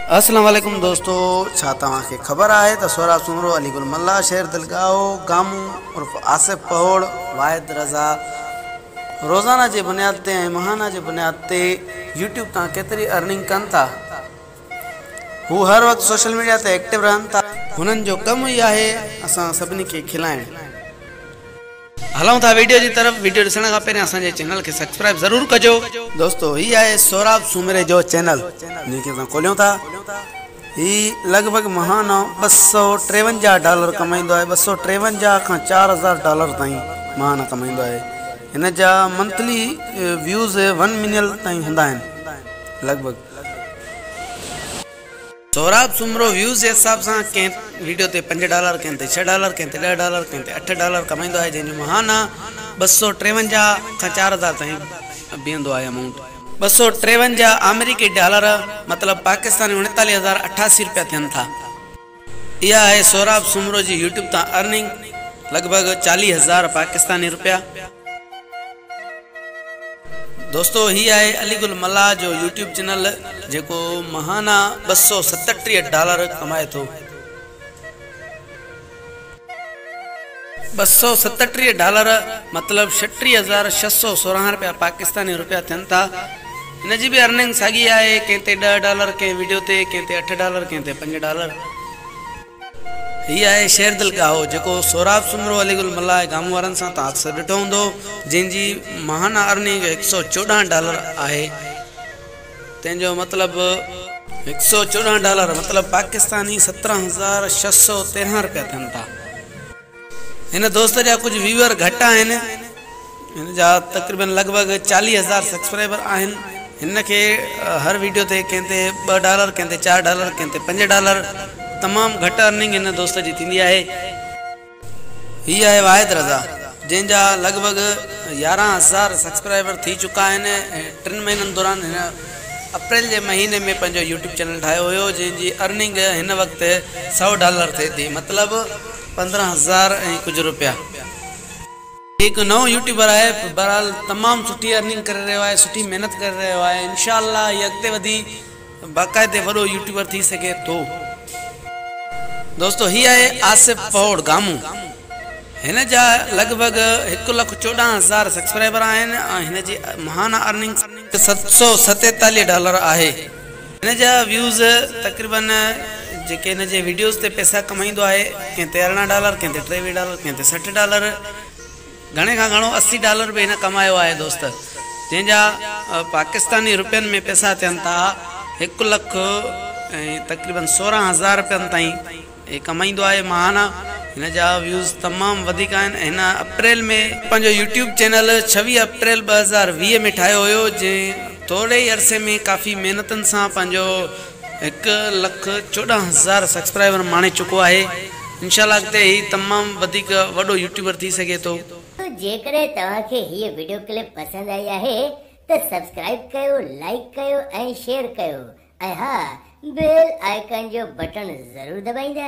अस्सलाम वालेकुम दोस्तों, छा तव्हांखे ख़बर आहे त सोहराब सुमरो अलीगुल मल्ला शहर दिलगाहो गामू उर्फ आसिफ पहोड़ वाहिद रज़ा रोज़ाना जे बुनियाद ते ऐं महाना जे बुनियाद ते यूट्यूब तां केतिरी अर्निंग कनि था। हू हर वक़्तु सोशल मीडिया ते एक्टिव रहनि था। हुननि जो कमु ई आहे असां सभिनी खे खिलाइण। हलूं था वीडियो जी तरफ़। वीडियो ॾिसण खां पहिरियों असांजे चैनल खे सब्सक्राइब ज़रूरु कजो। दोस्तों ही आहे सोहराब सुमरे जो चैनल जंहिंखे असां खोलियूं था। ही लॻभॻि महाना $253 कमाईंदो आहे। $253 खां $4000 ताईं महाना कमाईंदो आहे। हिन जा मंथली व्यूज़ 1 मिलियन ताईं हूंदा आहिनि लॻभॻि। सोहराब सुमरो व्यूज़ जे हिसाब सां कंहिं वीडियो ते $5, कंहिं ते $6, कंहिं ते $10, कंहिं ते $8 कमाईंदो आहे, जंहिंजो महाना 253 खां 4000 ताईं बीहंदो आहे अमाउंट। 253 अमेरिकी डॉलर मतिलबु पाकिस्तानी $39,088 थियनि था। इहा आहे सोहराब सुमरो जी यूट्यूब तां अर्निंग, लॻभॻि 40,000 पाकिस्तानी रुपया। दोस्तों ही आहे अलीगुल मल्ला जो यूट्यूब चैनल जेको महाना $237 कमाए थो। $237 मतिलबु $36,616 पाकिस्तानी रुपया थियनि था। हिन जी बि अर्निंग साॻी आहे, कंहिं ते $10, कंहिं वीडियो ते, कंहिं ते $8, कंहिं ते $5। ही आहे शहर दिलगाहो जेको सोहराब सुमरो अलीगुल मल्ला गामू वारनि सां तव्हां अक्सर ॾिठो हूंदो, जंहिंजी महाना अर्निंग $114 आहे। तंहिंजो मतिलबु $114 मतिलबु पाकिस्तानी $17,613 थियनि था। हिन दोस्त जा कुझु व्यूअर घटि आहिनि। हिन जा तक़रीबन लॻभॻि 40,000 सब्सक्राइबर आहिनि। हिन खे हर वीडियो ते कंहिं ते $2, कंहिं ते $4, कंहिं ते $5 तमामु घटि अर्निंग हिन दोस्त जी थींदी आहे। हीअ आहे वाहिद रज़ा जंहिंजा लॻभॻि 11,000 सब्सक्राइबर थी चुका आहिनि। 3 महीननि दौरान हिन अप्रैल जे महीने में पंहिंजो यूट्यूब चैनल ठाहियो हुयो, जंहिंजी अर्निंग हिन वक़्तु $100 थिए थी, मतिलबु 15,000 ऐं कुझु रुपया। हिकु नओं यूट्यूबर आहे, बहरहाल तमामु सुठी अर्निंग करे रहियो आहे, सुठी महिनत करे रहियो आहे। इंशाअल्लाह हीअ अॻिते वधी बाक़ाइदे वॾो यूट्यूबर थी सघे थो। दोस्तों ही आहे आसिफ पहोड़ गामू। हिन जा लॻभॻि 1,14,000 सब्सक्राइबर आहिनि ऐं हिन जी महाना अर्निंग $747 आहे। हिन जा व्यूज़ तक़रीबन जेके हिन जे वीडियोज़ ते पैसा कमाईंदो आहे, कंहिं ते $18, कंहिं ते $23, कंहिं ते $60, घणे खां घणो $80 बि हिन कमायो आहे दोस्त, जंहिंजा पाकिस्तानी रुपयनि में पैसा थियनि था 1 लख ऐं तक़रीबन 16,000 रुपयनि ताईं कमाईंदो आहे महाना। हिन जा व्यूज़ तमामु वधीक आहिनि। हिन अप्रैल में पंहिंजो यूट्यूब चैनल 26 अप्रैल 2020 में ठाहियो हुयो, जंहिं थोरे ई अरसे में काफ़ी महिनतुनि सां पंहिंजो 1,14,000 सब्सक्राइबर माणे चुको आहे। इंशाअल्लाह अॻिते ही तमामु वधीक वॾो यूट्यूबर थी सघे थो। जेकॾहिं तव्हांखे हीअ वीडियो क्लिप पसंदि आई आहे त सब्सक्राइब कयो, लाइक कयो ऐं शेयर कयो, ऐं हा बेल आइकन जो बटन ज़रूरु दबाईंदा।